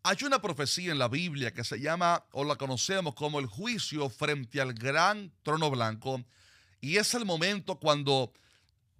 Hay una profecía en la Biblia que se llama, o la conocemos como el juicio frente al gran trono blanco, y es el momento cuando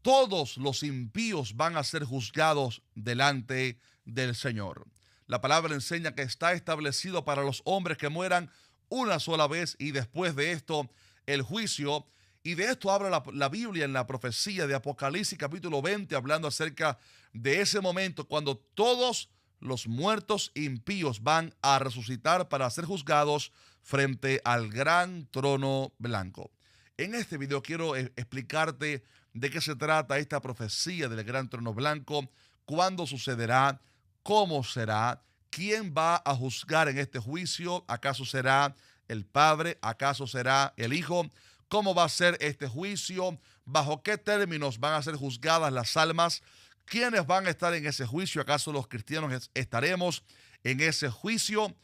todos los impíos van a ser juzgados delante del Señor. La palabra enseña que está establecido para los hombres que mueran una sola vez y después de esto el juicio. Y de esto habla la Biblia en la profecía de Apocalipsis capítulo 20, hablando acerca de ese momento cuando todos los muertos impíos van a resucitar para ser juzgados frente al gran trono blanco. En este video quiero explicarte de qué se trata esta profecía del gran trono blanco, cuándo sucederá, cómo será, quién va a juzgar en este juicio, acaso será el Padre, acaso será el Hijo, cómo va a ser este juicio, bajo qué términos van a ser juzgadas las almas, quiénes van a estar en ese juicio, acaso los cristianos estaremos en ese juicio,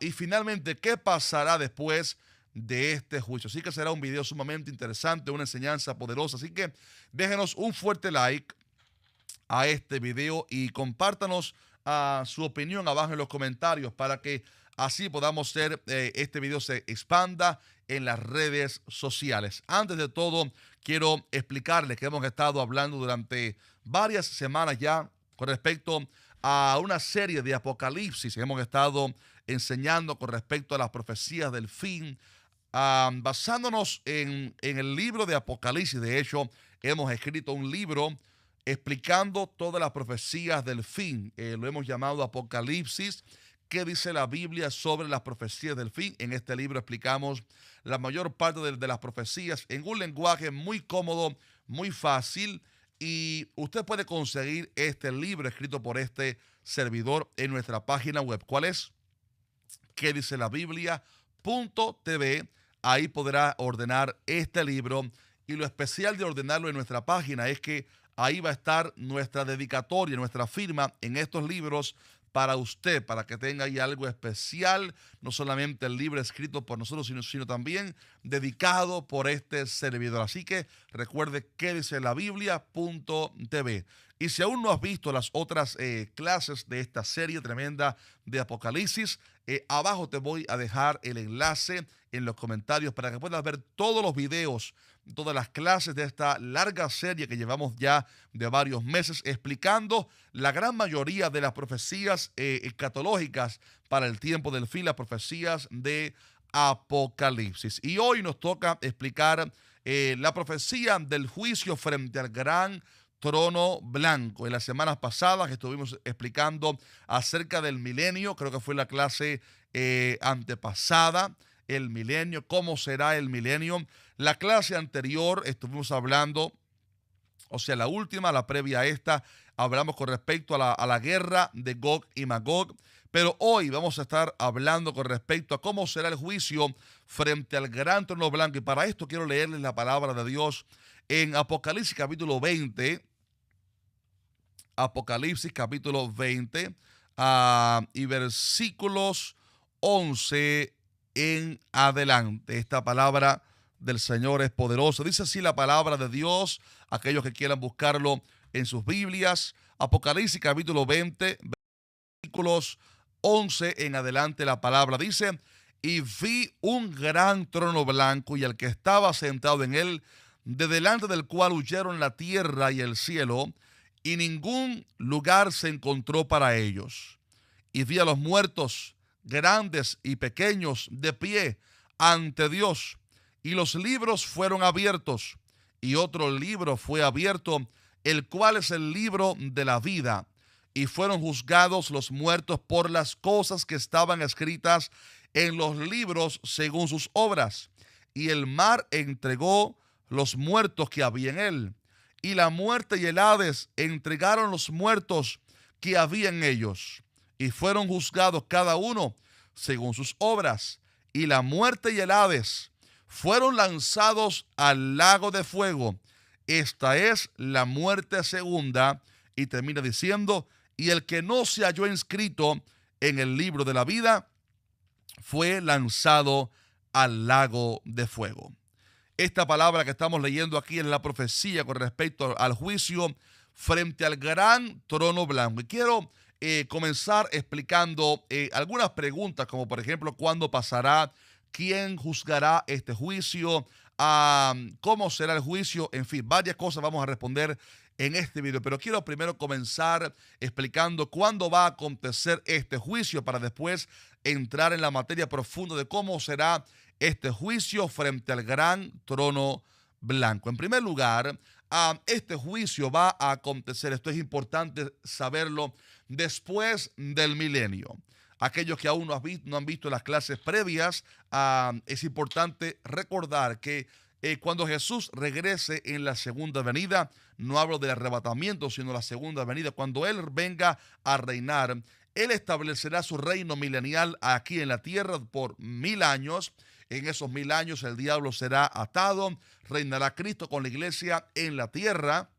y finalmente qué pasará después de este juicio. Así que será un video sumamente interesante, una enseñanza poderosa. Así que déjenos un fuerte like a este video y compártanos su opinión abajo en los comentarios para que así podamos hacer este video se expanda en las redes sociales. Antes de todo, quiero explicarles que hemos estado hablando durante varias semanas ya con respecto a una serie de Apocalipsis. Hemos estado enseñando con respecto a las profecías del fin, basándonos en el libro de Apocalipsis. De hecho, hemos escrito un libro explicando todas las profecías del fin. Lo hemos llamado Apocalipsis. ¿Qué dice la Biblia sobre las profecías del fin? En este libro explicamos la mayor parte de las profecías en un lenguaje muy cómodo, muy fácil. Y usted puede conseguir este libro escrito por este servidor en nuestra página web. ¿Cuál es? ¿Qué dice la Biblia.tv? Ahí podrá ordenar este libro, y lo especial de ordenarlo en nuestra página es que ahí va a estar nuestra dedicatoria, nuestra firma en estos libros para usted, para que tenga ahí algo especial, no solamente el libro escrito por nosotros, sino también dedicado por este servidor. Así que recuerde que dice la Biblia.tv. Y si aún no has visto las otras clases de esta serie tremenda de Apocalipsis, abajo te voy a dejar el enlace en los comentarios para que puedas ver todos los videos, todas las clases de esta larga serie que llevamos ya de varios meses explicando la gran mayoría de las profecías escatológicas para el tiempo del fin, las profecías de Apocalipsis. Y hoy nos toca explicar la profecía del juicio frente al gran trono blanco. En las semanas pasadas estuvimos explicando acerca del milenio, creo que fue la clase antepasada, el milenio, cómo será el milenio. La clase anterior estuvimos hablando, o sea, la última, la previa a esta, hablamos con respecto a la guerra de Gog y Magog, pero hoy vamos a estar hablando con respecto a cómo será el juicio frente al gran trono blanco. Y para esto quiero leerles la palabra de Dios en Apocalipsis capítulo 20, Apocalipsis capítulo 20 y versículos 11 en adelante. Esta palabra del Señor es poderosa. Dice así la palabra de Dios, aquellos que quieran buscarlo en sus Biblias. Apocalipsis capítulo 20, versículos 11 en adelante. La palabra dice: y vi un gran trono blanco y al que estaba sentado en él, de delante del cual huyeron la tierra y el cielo, y ningún lugar se encontró para ellos. Y vi a los muertos, grandes y pequeños, de pie ante Dios, y los libros fueron abiertos, y otro libro fue abierto, el cual es el libro de la vida, y fueron juzgados los muertos por las cosas que estaban escritas en los libros según sus obras. Y el mar entregó los muertos que había en él, y la muerte y el Hades entregaron los muertos que había en ellos, y fueron juzgados cada uno según sus obras. Y la muerte y el Hades fueron lanzados al lago de fuego. Esta es la muerte segunda. Y termina diciendo: y el que no se halló inscrito en el libro de la vida fue lanzado al lago de fuego. Esta palabra que estamos leyendo aquí en la profecía con respecto al juicio frente al gran trono blanco. Y quiero comenzar explicando algunas preguntas, como por ejemplo, ¿cuándo pasará? ¿Quién juzgará este juicio? ¿Cómo será el juicio? En fin, varias cosas vamos a responder en este video, pero quiero primero comenzar explicando cuándo va a acontecer este juicio para después entrar en la materia profunda de cómo será este juicio frente al gran trono blanco. En primer lugar, este juicio va a acontecer, esto es importante saberlo, después del milenio. Aquellos que aún no han visto las clases previas, es importante recordar que cuando Jesús regrese en la segunda venida, no hablo del arrebatamiento, sino la segunda venida, cuando Él venga a reinar, Él establecerá su reino milenial aquí en la tierra por 1000 años. En esos 1000 años el diablo será atado, reinará Cristo con la iglesia en la tierra,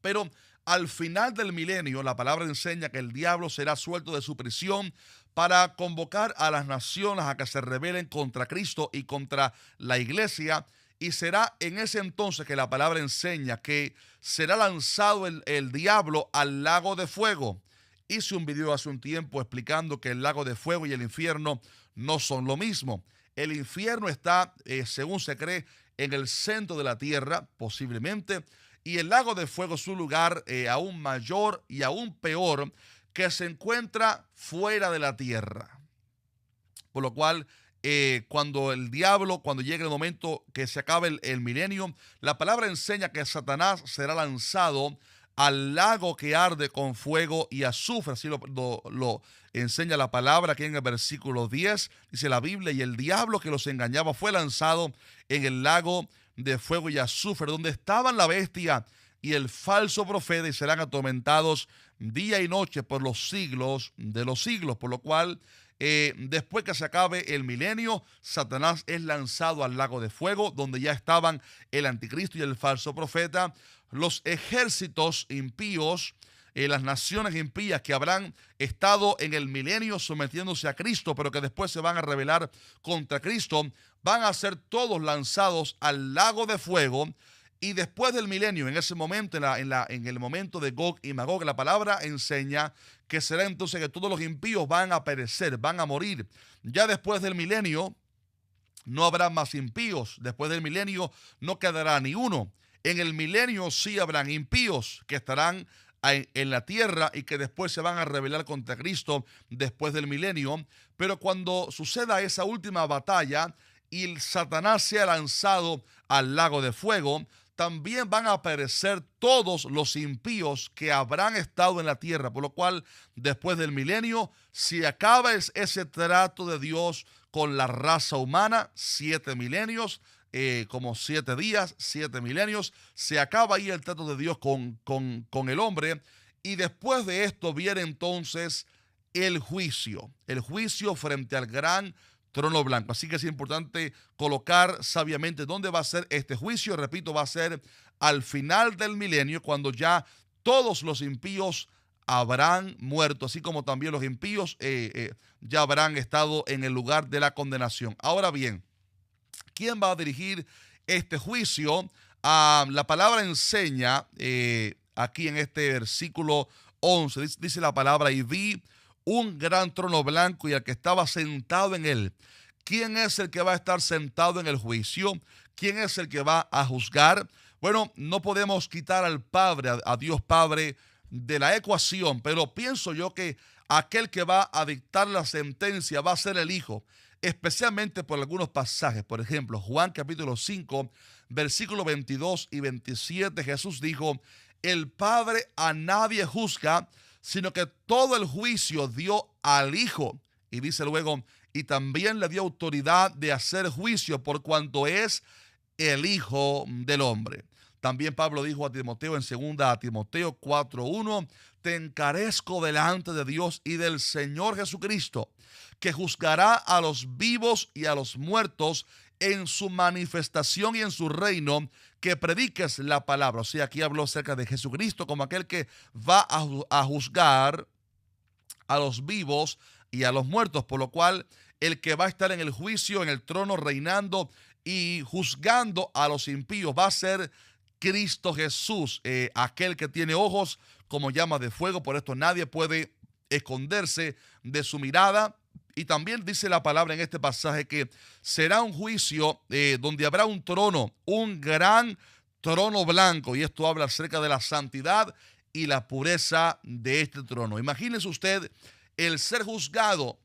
pero al final del milenio, la palabra enseña que el diablo será suelto de su prisión para convocar a las naciones a que se rebelen contra Cristo y contra la iglesia. Y será en ese entonces que la palabra enseña que será lanzado el diablo al lago de fuego. Hice un video hace un tiempo explicando que el lago de fuego y el infierno no son lo mismo. El infierno está, según se cree, en el centro de la tierra, posiblemente, y el lago de fuego es un lugar aún mayor y aún peor, que se encuentra fuera de la tierra. Por lo cual, cuando llegue el momento que se acabe el milenio, la palabra enseña que Satanás será lanzado al lago que arde con fuego y azufre. Así lo enseña la palabra aquí en el versículo 10. Dice la Biblia, y el diablo que los engañaba fue lanzado en el lago de fuego y azufre, donde estaban la bestia y el falso profeta, y serán atormentados día y noche por los siglos de los siglos. Por lo cual, después que se acabe el milenio, Satanás es lanzado al lago de fuego, donde ya estaban el anticristo y el falso profeta. Los ejércitos impíos, las naciones impías que habrán estado en el milenio sometiéndose a Cristo, pero que después se van a rebelar contra Cristo, van a ser todos lanzados al lago de fuego. Y después del milenio, en ese momento, en el momento de Gog y Magog, la palabra enseña que será entonces que todos los impíos van a perecer, van a morir. Ya después del milenio no habrá más impíos. Después del milenio no quedará ni uno. En el milenio sí habrán impíos que estarán en la tierra y que después se van a rebelar contra Cristo después del milenio. Pero cuando suceda esa última batalla y el Satanás sea lanzado al lago de fuego, también van a perecer todos los impíos que habrán estado en la tierra. Por lo cual, después del milenio, si acaba ese trato de Dios con la raza humana, 7 milenios, como 7 días, 7 milenios, se acaba ahí el trato de Dios con el hombre. Y después de esto viene entonces el juicio frente al gran trono blanco. Así que es importante colocar sabiamente dónde va a ser este juicio. Repito, va a ser al final del milenio, cuando ya todos los impíos habrán muerto, así como también los impíos ya habrán estado en el lugar de la condenación. Ahora bien, ¿quién va a dirigir este juicio? La palabra enseña aquí en este versículo 11, dice la palabra, y vi un gran trono blanco y al que estaba sentado en él. ¿Quién es el que va a estar sentado en el juicio? ¿Quién es el que va a juzgar? Bueno, no podemos quitar al Padre, a Dios Padre, de la ecuación, pero pienso yo que aquel que va a dictar la sentencia va a ser el Hijo, especialmente por algunos pasajes. Por ejemplo, Juan capítulo 5, versículos 22 y 27, Jesús dijo, el Padre a nadie juzga, sino que todo el juicio dio al Hijo. Y dice luego, y también le dio autoridad de hacer juicio por cuanto es el Hijo del Hombre. También Pablo dijo a Timoteo en 2 Timoteo 4:1, te encarezco delante de Dios y del Señor Jesucristo, que juzgará a los vivos y a los muertos en su manifestación y en su reino, que prediques la palabra. O sea, aquí habló acerca de Jesucristo como aquel que va a juzgar a los vivos y a los muertos, por lo cual el que va a estar en el juicio, en el trono, reinando y juzgando a los impíos va a ser Cristo Jesús, aquel que tiene ojos como llamas de fuego. Por esto nadie puede esconderse de su mirada. Y también dice la palabra en este pasaje que será un juicio donde habrá un trono, un gran trono blanco. Y esto habla acerca de la santidad y la pureza de este trono. Imagínese usted el ser juzgado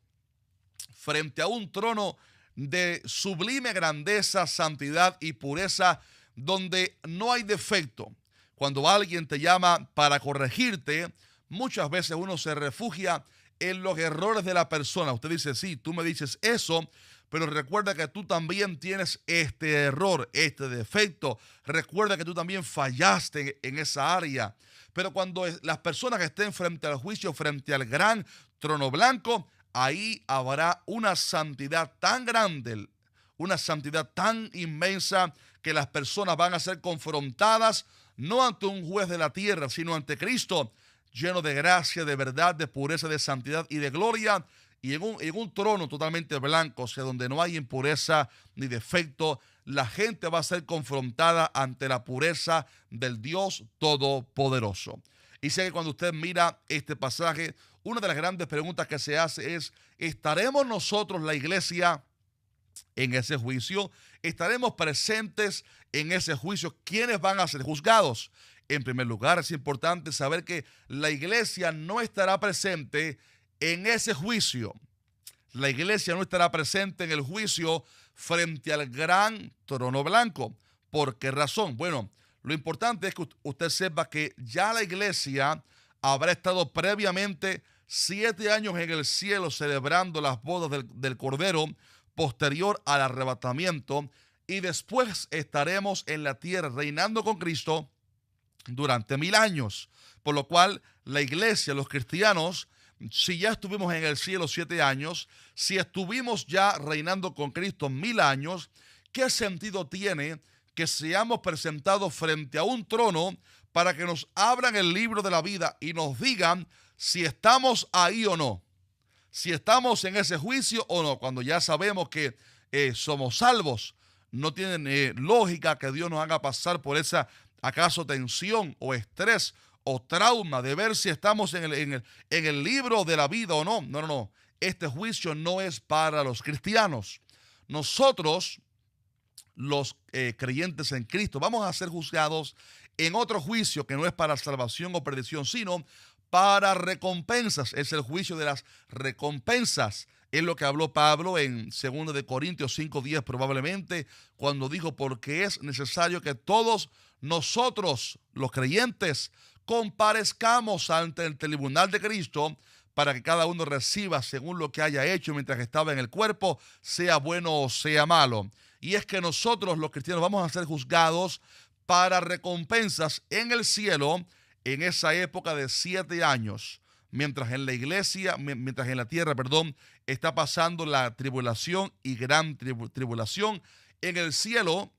frente a un trono de sublime grandeza, santidad y pureza, donde no hay defecto. Cuando alguien te llama para corregirte, muchas veces uno se refugia en los errores de la persona. Usted dice, sí, tú me dices eso, pero recuerda que tú también tienes este error, este defecto. Recuerda que tú también fallaste en esa área. Pero cuando las personas que estén frente al juicio, frente al gran trono blanco, ahí habrá una santidad tan grande, una santidad tan inmensa, que las personas van a ser confrontadas no ante un juez de la tierra, sino ante Cristo, lleno de gracia, de verdad, de pureza, de santidad y de gloria, y en un trono totalmente blanco, o sea, donde no hay impureza ni defecto. La gente va a ser confrontada ante la pureza del Dios Todopoderoso. Y sé que cuando usted mira este pasaje, una de las grandes preguntas que se hace es, ¿estaremos nosotros, la iglesia, en ese juicio? ¿Estaremos presentes en ese juicio? ¿Quiénes van a ser juzgados? En primer lugar, es importante saber que la iglesia no estará presente en ese juicio. La iglesia no estará presente en el juicio frente al gran trono blanco. ¿Por qué razón? Bueno, lo importante es que usted sepa que ya la iglesia habrá estado previamente 7 años en el cielo celebrando las bodas del Cordero posterior al arrebatamiento, y después estaremos en la tierra reinando con Cristo durante 1000 años. Por lo cual la iglesia, los cristianos, si ya estuvimos en el cielo 7 años, si estuvimos ya reinando con Cristo 1000 años, ¿qué sentido tiene que seamos presentados frente a un trono para que nos abran el libro de la vida y nos digan si estamos ahí o no? Si estamos en ese juicio o no, cuando ya sabemos que somos salvos. No tiene lógica que Dios nos haga pasar por esa, acaso, tensión o estrés o trauma de ver si estamos en el libro de la vida o no. No, no, no. Este juicio no es para los cristianos. Nosotros, los creyentes en Cristo, vamos a ser juzgados en otro juicio que no es para salvación o perdición, sino para recompensas. Es el juicio de las recompensas. Es lo que habló Pablo en 2 de Corintios 5:10 probablemente, cuando dijo, porque es necesario que todos nosotros, los creyentes, comparezcamos ante el tribunal de Cristo, para que cada uno reciba según lo que haya hecho mientras estaba en el cuerpo, sea bueno o sea malo. Y es que nosotros, los cristianos, vamos a ser juzgados para recompensas en el cielo, en esa época de 7 años, mientras en la iglesia, mientras en la tierra, está pasando la tribulación y gran tribulación. En el cielo,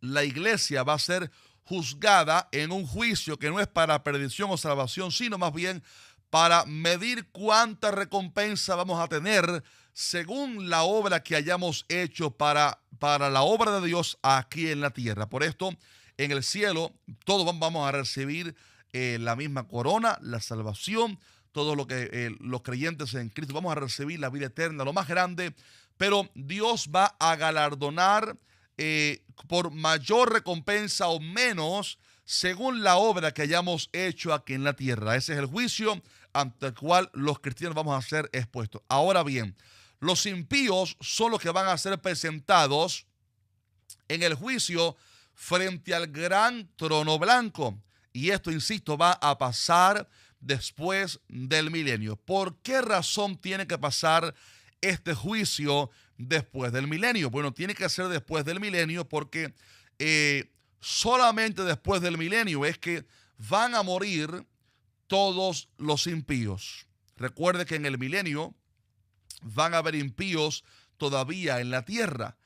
la iglesia va a ser juzgada en un juicio que no es para perdición o salvación, sino más bien para medir cuánta recompensa vamos a tener según la obra que hayamos hecho para la obra de Dios aquí en la tierra. Por esto, en el cielo, todos vamos a recibir la misma corona, la salvación, todo lo que los creyentes en Cristo vamos a recibir la vida eterna, lo más grande, pero Dios va a galardonar por mayor recompensa o menos según la obra que hayamos hecho aquí en la tierra. Ese es el juicio ante el cual los cristianos vamos a ser expuestos. Ahora bien, los impíos son los que van a ser presentados en el juicio frente al gran trono blanco. Y esto, insisto, va a pasar después del milenio. ¿Por qué razón tiene que pasar este juicio después del milenio? Bueno, tiene que ser después del milenio porque solamente después del milenio es que van a morir todos los impíos. Recuerde que en el milenio van a haber impíos todavía en la tierra.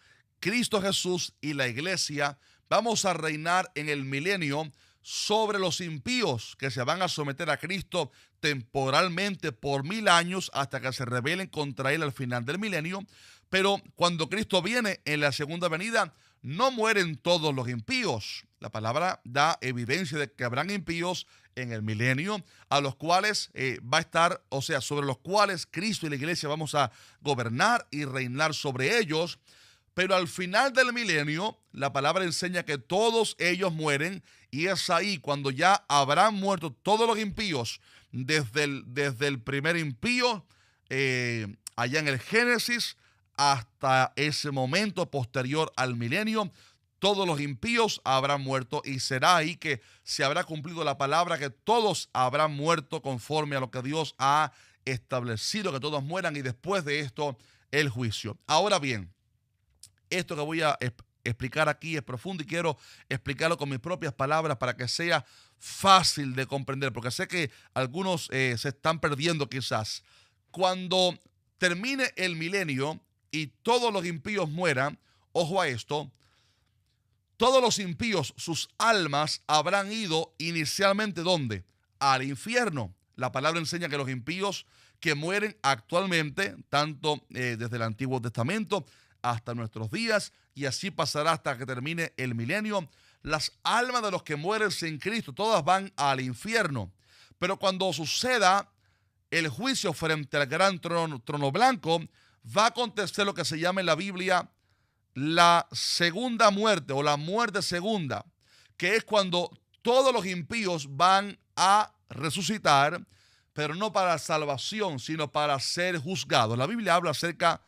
Cristo Jesús y la iglesia vamos a reinar en el milenio sobre los impíos que se van a someter a Cristo temporalmente por 1000 años hasta que se rebelen contra él al final del milenio. Pero cuando Cristo viene en la segunda venida, no mueren todos los impíos. la palabra da evidencia de que habrán impíos en el milenio, a los cuales va a estar, o sea, sobre los cuales Cristo y la iglesia vamos a gobernar y reinar sobre ellos. Pero al final del milenio, la palabra enseña que todos ellos mueren, y es ahí cuando ya habrán muerto todos los impíos, desde el primer impío, allá en el Génesis, hasta ese momento posterior al milenio. Todos los impíos habrán muerto, y será ahí que se habrá cumplido la palabra que todos habrán muerto conforme a lo que Dios ha establecido, que todos mueran, y después de esto el juicio. Ahora bien, esto que voy a explicar aquí es profundo y quiero explicarlo con mis propias palabras para que sea fácil de comprender, porque sé que algunos se están perdiendo quizás. Cuando termine el milenio y todos los impíos mueran, ojo a esto, todos los impíos, sus almas habrán ido inicialmente, ¿dónde? Al infierno. La palabra enseña que los impíos que mueren actualmente, tanto desde el Antiguo Testamento hasta nuestros días, y así pasará hasta que termine el milenio, las almas de los que mueren sin Cristo, todas van al infierno. Pero cuando suceda el juicio frente al gran trono blanco, va a acontecer lo que se llama en la Biblia la segunda muerte, o la muerte segunda, que es cuando todos los impíos van a resucitar, pero no para salvación, sino para ser juzgados. La Biblia habla acerca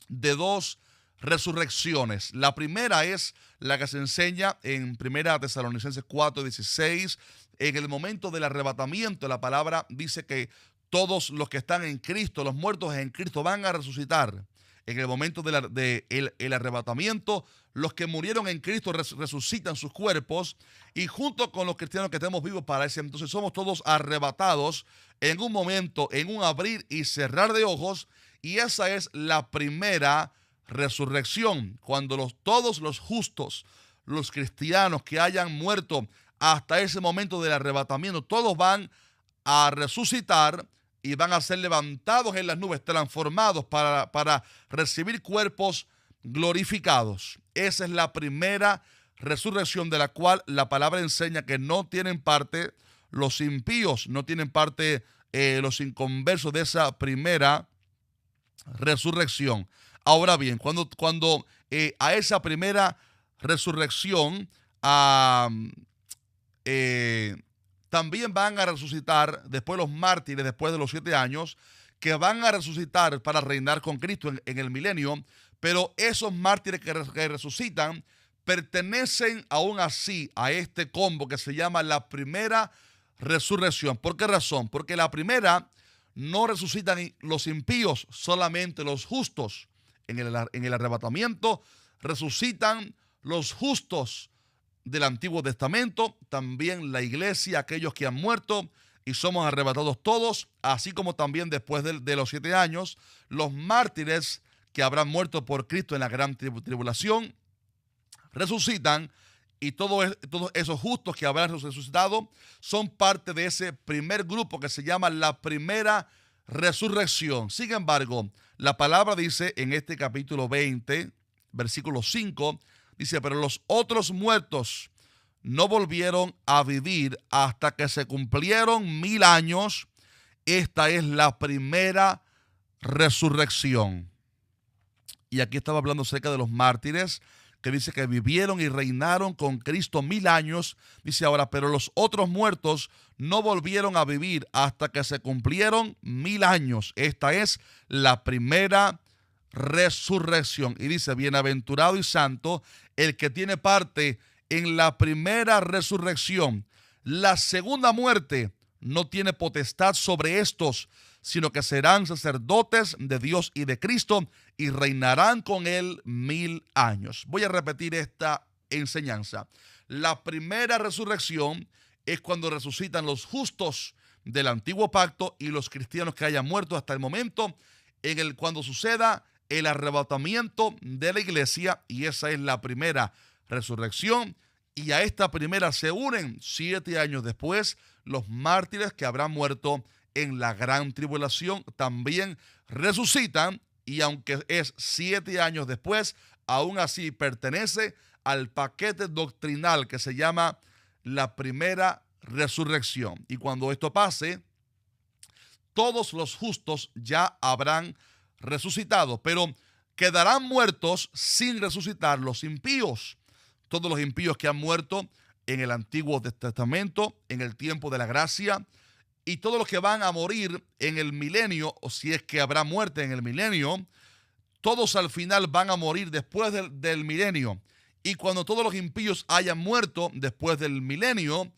de dos resurrecciones. La primera es la que se enseña en 1 Tesalonicenses 4:16. En el momento del arrebatamiento, la palabra dice que todos los que están en Cristo, los muertos en Cristo, van a resucitar. En el momento del arrebatamiento, los que murieron en Cristo resucitan sus cuerpos, y junto con los cristianos que estemos vivos para ese entonces, somos todos arrebatados en un momento, en un abrir y cerrar de ojos, y esa es la primera resurrección, cuando todos los justos, los cristianos que hayan muerto hasta ese momento del arrebatamiento, todos van a resucitar y van a ser levantados en las nubes, transformados para recibir cuerpos glorificados. Esa es la primera resurrección, de la cual la palabra enseña que no tienen parte los impíos, no tienen parte los inconversos de esa primera resurrección. Ahora bien, cuando a esa primera resurrección también van a resucitar después los mártires, después de los 7 años, que van a resucitar para reinar con Cristo en el milenio, pero esos mártires que resucitan pertenecen aún así a este combo que se llama la primera resurrección. ¿Por qué razón? Porque la primera no resucitan los impíos, solamente los justos. En el arrebatamiento resucitan los justos del Antiguo Testamento, también la iglesia, aquellos que han muerto, y somos arrebatados todos, así como también después de los 7 años, los mártires que habrán muerto por Cristo en la gran tribulación, resucitan, y todos esos justos que habrán resucitado son parte de ese primer grupo que se llama la primera resurrección. Sin embargo, la palabra dice en este capítulo 20, versículo 5, dice, pero los otros muertos no volvieron a vivir hasta que se cumplieron 1000 años. Esta es la primera resurrección. Y aquí estaba hablando acerca de los mártires, que dice que vivieron y reinaron con Cristo 1000 años. Dice ahora, pero los otros muertos no volvieron a vivir hasta que se cumplieron 1000 años. Esta es la primera resurrección. Y dice, bienaventurado y santo el que tiene parte en la primera resurrección. La segunda muerte no tiene potestad sobre estos, sino que serán sacerdotes de Dios y de Cristo y reinarán con él 1000 años. Voy a repetir esta enseñanza. La primera resurrección es cuando resucitan los justos del antiguo pacto y los cristianos que hayan muerto hasta el momento cuando suceda el arrebatamiento de la iglesia, y esa es la primera resurrección. Y a esta primera se unen 7 años después los mártires que habrán muerto en la gran tribulación, también resucitan, y aunque es 7 años después, aún así pertenece al paquete doctrinal que se llama la primera resurrección. Y cuando esto pase, todos los justos ya habrán resucitado, pero quedarán muertos sin resucitar los impíos. Todos los impíos que han muerto en el Antiguo Testamento, en el tiempo de la gracia, y todos los que van a morir en el milenio, o si es que habrá muerte en el milenio, todos al final van a morir después del milenio. Y cuando todos los impíos hayan muerto después del milenio,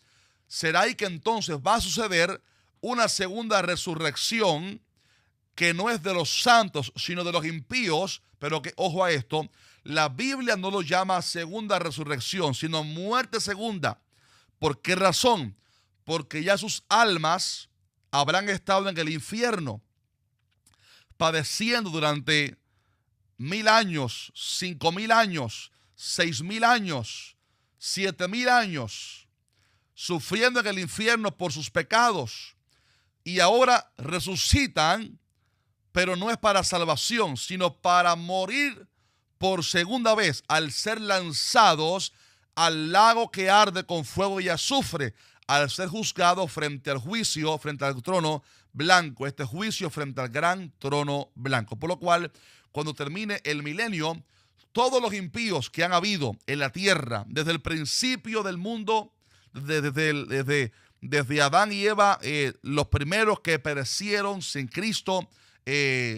será ahí que entonces va a suceder una segunda resurrección que no es de los santos, sino de los impíos, pero que, ojo a esto, la Biblia no lo llama segunda resurrección, sino muerte segunda. ¿Por qué razón? Porque ya sus almas habrán estado en el infierno, padeciendo durante 1000 años, 5000 años, 6000 años, 7000 años, sufriendo en el infierno por sus pecados, y ahora resucitan, pero no es para salvación, sino para morir por segunda vez al ser lanzados al lago que arde con fuego y azufre, al ser juzgados frente al juicio, frente al trono blanco, este juicio frente al gran trono blanco. Por lo cual, cuando termine el milenio, todos los impíos que han habido en la tierra desde el principio del mundo, desde Adán y Eva, los primeros que perecieron sin Cristo,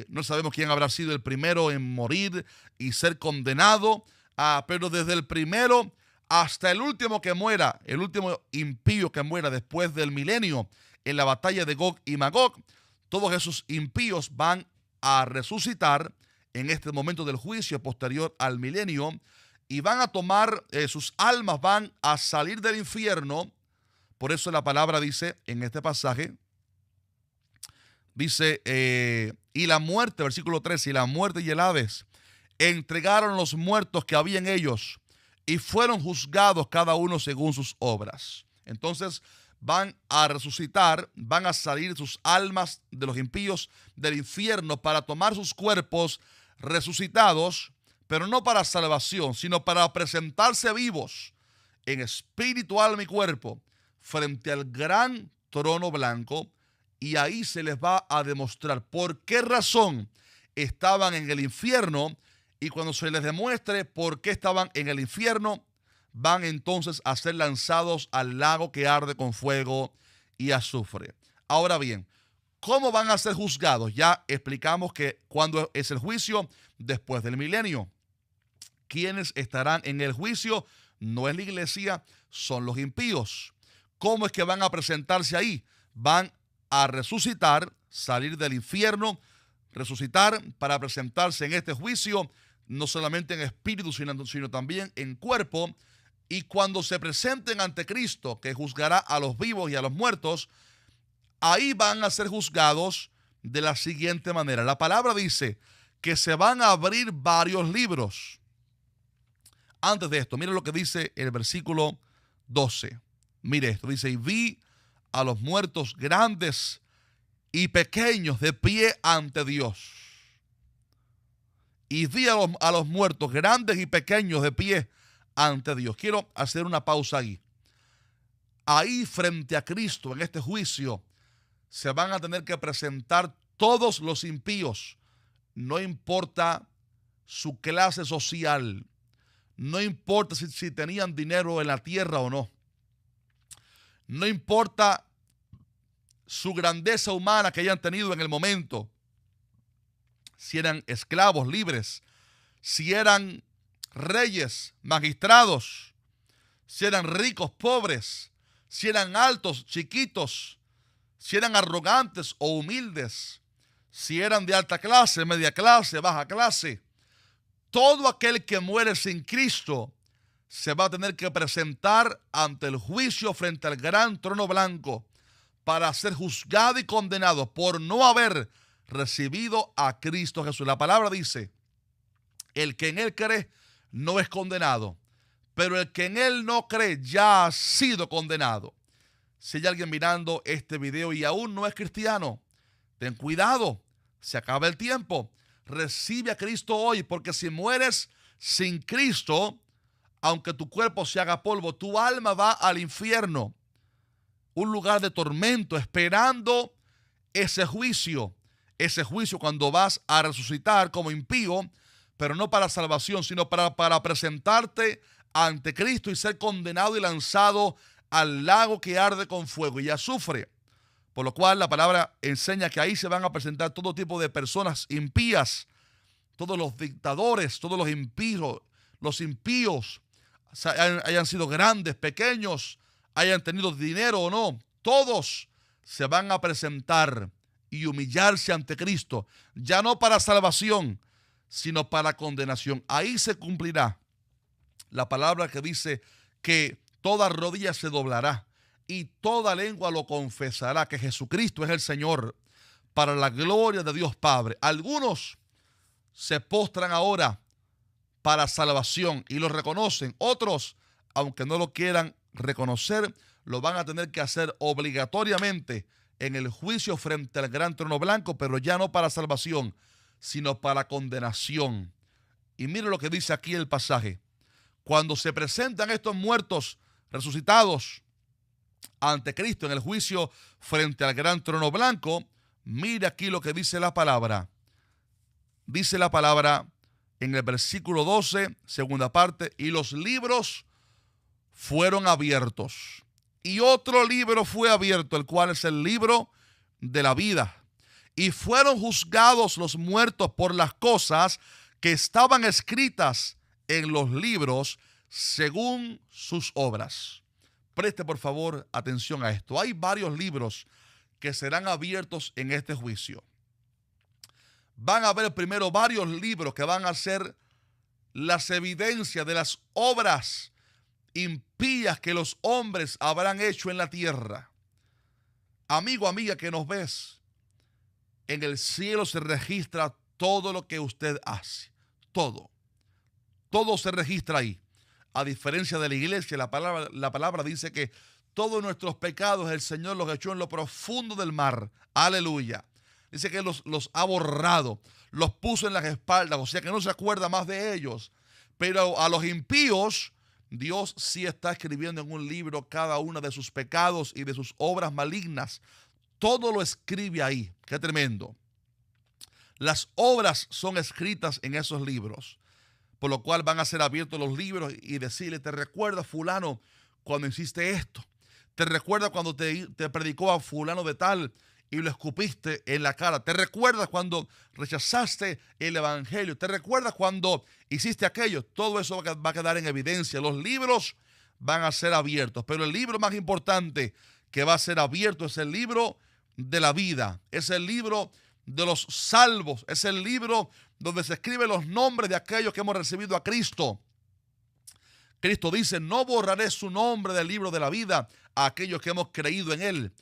no sabemos quién habrá sido el primero en morir y ser condenado, pero desde el primero hasta el último que muera, el último impío que muera después del milenio en la batalla de Gog y Magog, todos esos impíos van a resucitar en este momento del juicio posterior al milenio y van a tomar, sus almas van a salir del infierno. Por eso la palabra dice en este pasaje, dice, y la muerte, versículo 13, y la muerte y el Hades entregaron los muertos que había en ellos y fueron juzgados cada uno según sus obras. Entonces van a resucitar, van a salir sus almas de los impíos del infierno para tomar sus cuerpos resucitados, pero no para salvación, sino para presentarse vivos en espíritu, alma y cuerpo frente al gran trono blanco, y ahí se les va a demostrar por qué razón estaban en el infierno, y cuando se les demuestre por qué estaban en el infierno, van entonces a ser lanzados al lago que arde con fuego y azufre. Ahora bien, ¿cómo van a ser juzgados? Ya explicamos que cuando es el juicio, después del milenio. ¿Quiénes estarán en el juicio? No es la iglesia, son los impíos. ¿Cómo es que van a presentarse ahí? Van a resucitar, salir del infierno, resucitar para presentarse en este juicio, no solamente en espíritu, sino también en cuerpo. Y cuando se presenten ante Cristo, que juzgará a los vivos y a los muertos, ahí van a ser juzgados de la siguiente manera. La palabra dice que se van a abrir varios libros. Antes de esto, mire lo que dice el versículo 12. Mire esto, dice, y vi a los muertos grandes y pequeños de pie ante Dios. Y vi a los muertos grandes y pequeños de pie ante Dios. Quiero hacer una pausa ahí. Ahí frente a Cristo, en este juicio, se van a tener que presentar todos los impíos. No importa su clase social, no importa si tenían dinero en la tierra o no. No importa su grandeza humana que hayan tenido en el momento, si eran esclavos libres, si eran reyes, magistrados, si eran ricos, pobres, si eran altos, chiquitos, si eran arrogantes o humildes, si eran de alta clase, media clase, baja clase. Todo aquel que muere sin Cristo se va a tener que presentar ante el juicio frente al gran trono blanco para ser juzgado y condenado por no haber recibido a Cristo Jesús. La palabra dice, el que en Él cree no es condenado, pero el que en Él no cree ya ha sido condenado. Si hay alguien mirando este video y aún no es cristiano, ten cuidado, se acaba el tiempo. Recibe a Cristo hoy, porque si mueres sin Cristo, aunque tu cuerpo se haga polvo, tu alma va al infierno, un lugar de tormento, esperando ese juicio cuando vas a resucitar como impío, pero no para salvación, sino para presentarte ante Cristo y ser condenado y lanzado al lago que arde con fuego y azufre. Por lo cual la palabra enseña que ahí se van a presentar todo tipo de personas impías, todos los dictadores, todos los impíos, hayan sido grandes, pequeños, hayan tenido dinero o no, todos se van a presentar y humillarse ante Cristo, ya no para salvación, sino para condenación. Ahí se cumplirá la palabra que dice que toda rodilla se doblará y toda lengua lo confesará, que Jesucristo es el Señor, para la gloria de Dios Padre. Algunos se postran ahora para salvación y lo reconocen. Otros, aunque no lo quieran reconocer, lo van a tener que hacer obligatoriamente en el juicio frente al gran trono blanco, pero ya no para salvación, sino para condenación. Y mire lo que dice aquí el pasaje. Cuando se presentan estos muertos resucitados ante Cristo en el juicio frente al gran trono blanco, mire aquí lo que dice la palabra. Dice la palabra en el versículo 12, segunda parte, y los libros fueron abiertos. Y otro libro fue abierto, el cual es el libro de la vida. Y fueron juzgados los muertos por las cosas que estaban escritas en los libros según sus obras. Preste por favor atención a esto. Hay varios libros que serán abiertos en este juicio. Van a haber primero varios libros que van a ser las evidencias de las obras impías que los hombres habrán hecho en la tierra. Amigo, amiga que nos ves, en el cielo se registra todo lo que usted hace. Todo se registra ahí. A diferencia de la iglesia, la palabra dice que todos nuestros pecados el Señor los echó en lo profundo del mar. Aleluya. Dice que los ha borrado, los puso en las espaldas, o sea que no se acuerda más de ellos. Pero a los impíos, Dios sí está escribiendo en un libro cada uno de sus pecados y de sus obras malignas. Todo lo escribe ahí. Qué tremendo. Las obras son escritas en esos libros, por lo cual van a ser abiertos los libros y decirle, te recuerda fulano cuando hiciste esto, te recuerda cuando te predicó a fulano de tal y lo escupiste en la cara, te recuerdas cuando rechazaste el evangelio, te recuerdas cuando hiciste aquello. Todo eso va a quedar en evidencia. Los libros van a ser abiertos, pero el libro más importante que va a ser abierto es el libro de la vida, es el libro de los salvos, es el libro donde se escriben los nombres de aquellos que hemos recibido a Cristo. Cristo dice, no borraré su nombre del libro de la vida a aquellos que hemos creído en él.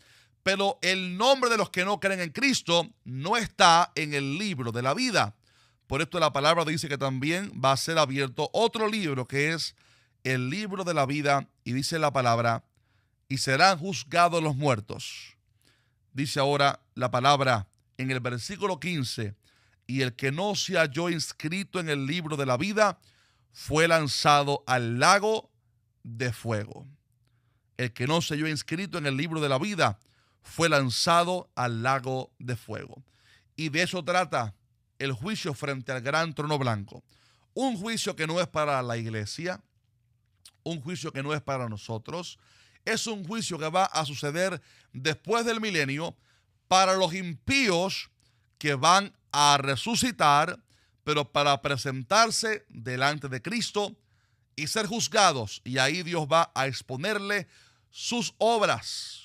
Pero el nombre de los que no creen en Cristo no está en el libro de la vida. Por esto la palabra dice que también va a ser abierto otro libro que es el libro de la vida, y dice la palabra, y serán juzgados los muertos. Dice ahora la palabra en el versículo 15, y el que no se halló inscrito en el libro de la vida fue lanzado al lago de fuego. El que no se halló inscrito en el libro de la vida fue lanzado al lago de fuego. Y de eso trata el juicio frente al gran trono blanco. Un juicio que no es para la iglesia, un juicio que no es para nosotros, es un juicio que va a suceder después del milenio para los impíos que van a resucitar, pero para presentarse delante de Cristo y ser juzgados. Y ahí Dios va a exponerle sus obras.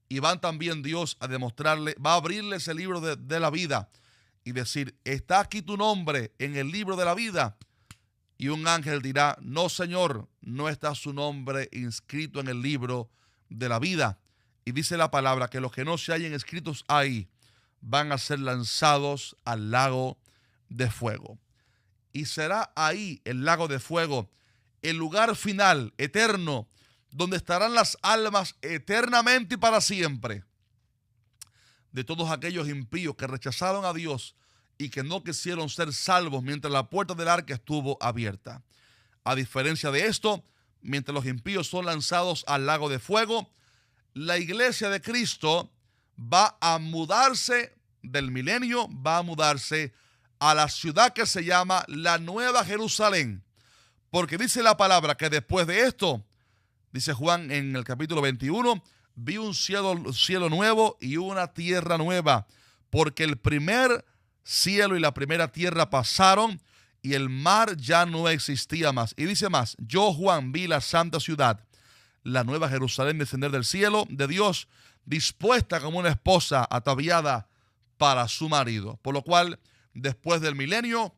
Y van también Dios a demostrarle, va a abrirle ese libro de la vida y decir, está aquí tu nombre en el libro de la vida. Y un ángel dirá, no Señor, no está su nombre inscrito en el libro de la vida. Y dice la palabra que los que no se hallen escritos ahí van a ser lanzados al lago de fuego. Y será ahí el lago de fuego, el lugar final, eterno, donde estarán las almas eternamente y para siempre de todos aquellos impíos que rechazaron a Dios y que no quisieron ser salvos mientras la puerta del arca estuvo abierta. A diferencia de esto, mientras los impíos son lanzados al lago de fuego, la iglesia de Cristo va a mudarse del milenio, va a mudarse a la ciudad que se llama la Nueva Jerusalén. Porque dice la palabra que después de esto, dice Juan en el capítulo 21, vi un cielo nuevo y una tierra nueva, porque el primer cielo y la primera tierra pasaron y el mar ya no existía más. Y dice más, yo Juan vi la santa ciudad, la Nueva Jerusalén, descender del cielo de Dios, dispuesta como una esposa ataviada para su marido. Por lo cual, después del milenio,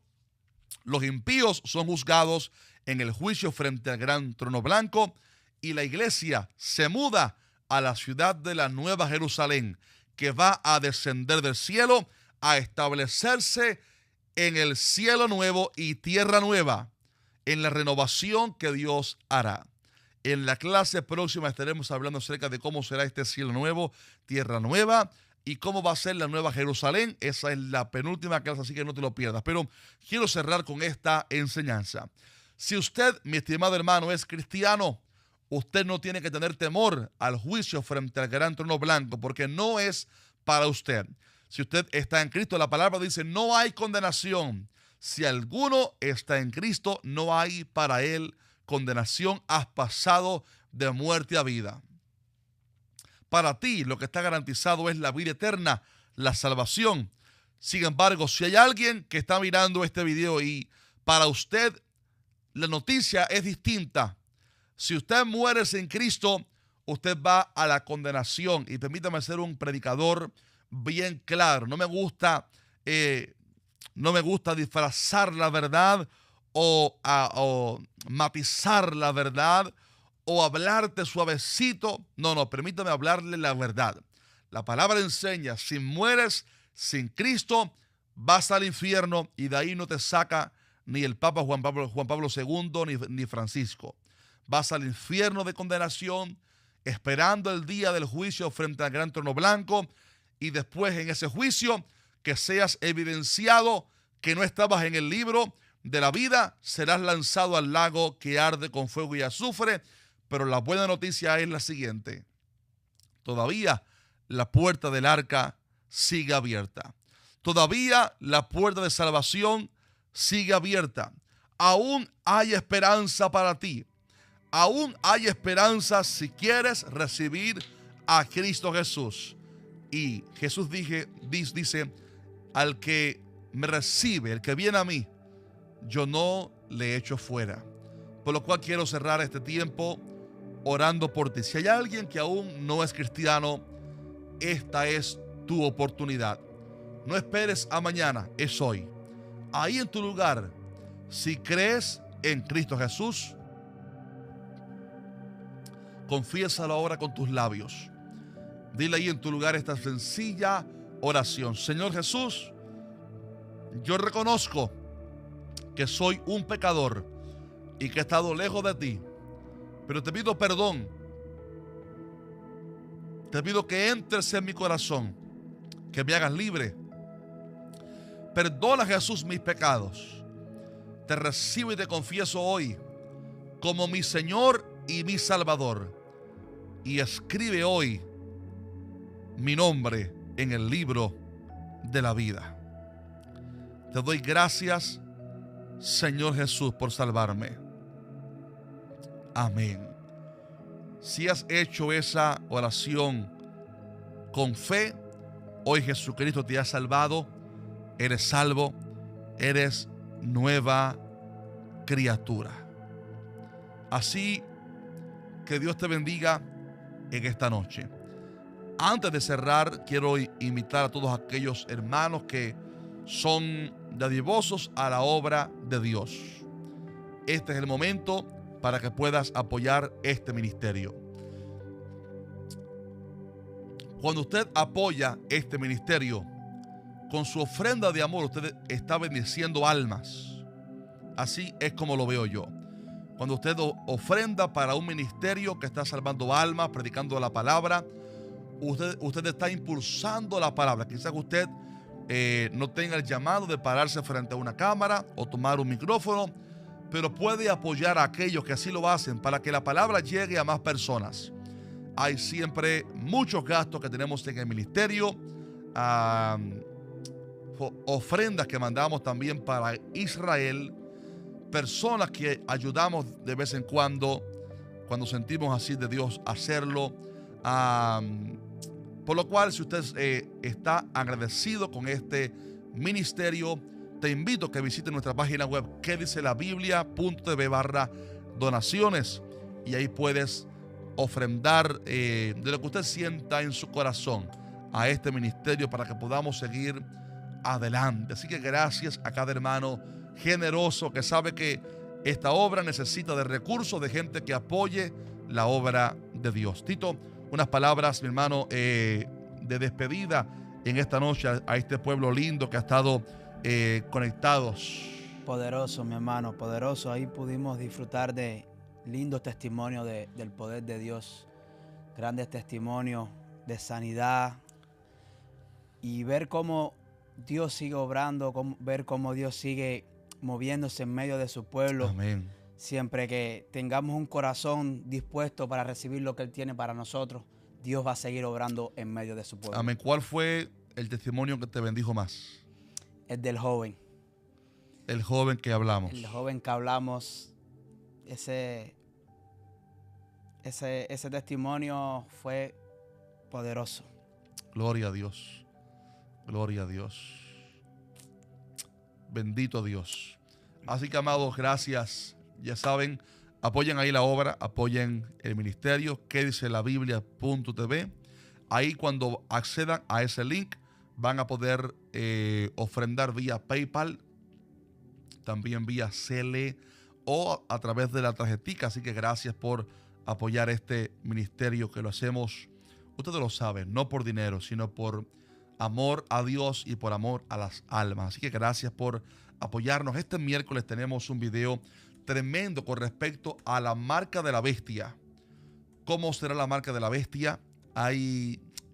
los impíos son juzgados en el juicio frente al gran trono blanco y la iglesia se muda a la ciudad de la Nueva Jerusalén, que va a descender del cielo a establecerse en el cielo nuevo y tierra nueva, en la renovación que Dios hará. En la clase próxima estaremos hablando acerca de cómo será este cielo nuevo, tierra nueva, y cómo va a ser la Nueva Jerusalén. Esa es la penúltima clase, así que no te lo pierdas. Pero quiero cerrar con esta enseñanza. Si usted, mi estimado hermano, es cristiano, usted no tiene que tener temor al juicio frente al gran trono blanco, porque no es para usted. Si usted está en Cristo, la palabra dice, no hay condenación. Si alguno está en Cristo, no hay para él condenación. Has pasado de muerte a vida. Para ti, lo que está garantizado es la vida eterna, la salvación. Sin embargo, si hay alguien que está mirando este video y para usted la noticia es distinta, si usted muere sin Cristo, usted va a la condenación. Y permítame ser un predicador bien claro. No me gusta disfrazar la verdad o matizar la verdad o hablarte suavecito. No, permítame hablarle la verdad. La palabra enseña, si mueres sin Cristo, vas al infierno y de ahí no te saca ni el Papa Juan Pablo II ni Francisco. Vas al infierno de condenación, esperando el día del juicio frente al gran trono blanco, y después en ese juicio que seas evidenciado que no estabas en el libro de la vida, serás lanzado al lago que arde con fuego y azufre. Pero la buena noticia es la siguiente: todavía la puerta del arca sigue abierta. Todavía la puerta de salvación sigue abierta. Aún hay esperanza para ti. Aún hay esperanza si quieres recibir a Cristo Jesús. Y Jesús dice, al que me recibe, el que viene a mí, yo no le echo fuera. Por lo cual quiero cerrar este tiempo orando por ti. Si hay alguien que aún no es cristiano, esta es tu oportunidad. No esperes a mañana, es hoy. Ahí en tu lugar, si crees en Cristo Jesús, confiésalo ahora con tus labios. Dile ahí en tu lugar esta sencilla oración: Señor Jesús, yo reconozco que soy un pecador y que he estado lejos de ti, pero te pido perdón. Te pido que entres en mi corazón, que me hagas libre. Perdona, Jesús, mis pecados. Te recibo y te confieso hoy como mi Señor y mi Salvador. Y escribe hoy mi nombre en el libro de la vida. Te doy gracias, Señor Jesús, por salvarme. Amén. Si has hecho esa oración con fe, hoy Jesucristo te ha salvado. Eres salvo, eres nueva criatura. Así que Dios te bendiga en esta noche. Antes de cerrar, quiero invitar a todos aquellos hermanos que son dadivosos a la obra de Dios. Este es el momento para que puedas apoyar este ministerio. Cuando usted apoya este ministerio, con su ofrenda de amor, usted está bendiciendo almas. Así es como lo veo yo. Cuando usted ofrenda para un ministerio que está salvando almas, predicando la palabra, usted está impulsando la palabra. Quizás usted no tenga el llamado de pararse frente a una cámara o tomar un micrófono, pero puede apoyar a aquellos que así lo hacen para que la palabra llegue a más personas. Hay siempre muchos gastos que tenemos en el ministerio, ofrendas que mandamos también para Israel, personas que ayudamos de vez en cuando sentimos así de Dios hacerlo. Por lo cual, si usted está agradecido con este ministerio, te invito a que visite nuestra página web quedicelabiblia.tv/donaciones, y ahí puedes ofrendar de lo que usted sienta en su corazón a este ministerio para que podamos seguir adelante. Así que gracias a cada hermano generoso que sabe que esta obra necesita de recursos, de gente que apoye la obra de Dios. Tito, unas palabras, mi hermano, de despedida en esta noche a este pueblo lindo que ha estado conectados. Poderoso, mi hermano, poderoso. Ahí pudimos disfrutar de lindos testimonios del poder de Dios, grandes testimonios de sanidad, y ver cómo Dios sigue obrando, ver cómo Dios sigue moviéndose en medio de su pueblo. Amén. Siempre que tengamos un corazón dispuesto para recibir lo que Él tiene para nosotros, Dios va a seguir obrando en medio de su pueblo. Amén. ¿Cuál fue el testimonio que te bendijo más? El del joven. El joven que hablamos. El joven que hablamos, ese testimonio fue poderoso. Gloria a Dios. Gloria a Dios. Bendito Dios. Así que, amados, gracias. Ya saben, apoyen ahí la obra, apoyen el ministerio, quedicelabiblia.tv. Ahí, cuando accedan a ese link, van a poder ofrendar vía PayPal, también vía Zelle o a través de la tarjetica. Así que gracias por apoyar este ministerio, que lo hacemos, ustedes lo saben, no por dinero, sino por amor a Dios y por amor a las almas. Así que gracias por apoyarnos. Este miércoles tenemos un video tremendo con respecto a la marca de la bestia. ¿Cómo será la marca de la bestia?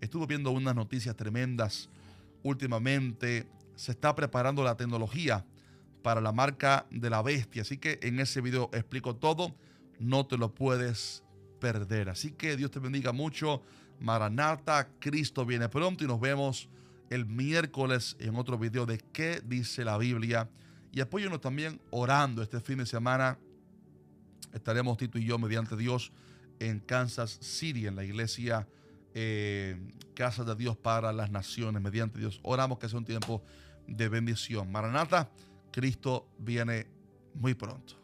Estuve viendo unas noticias tremendas últimamente. Se está preparando la tecnología para la marca de la bestia. Así que en ese video explico todo. No te lo puedes perder. Así que Dios te bendiga mucho. Maranata, Cristo viene pronto, y nos vemos el miércoles en otro video de ¿Qué dice la Biblia? Y apóyenos también orando. Este fin de semana estaremos Tito y yo, mediante Dios, en Kansas City, en la iglesia Casa de Dios para las Naciones. Mediante Dios oramos que sea un tiempo de bendición. Maranata, Cristo viene muy pronto.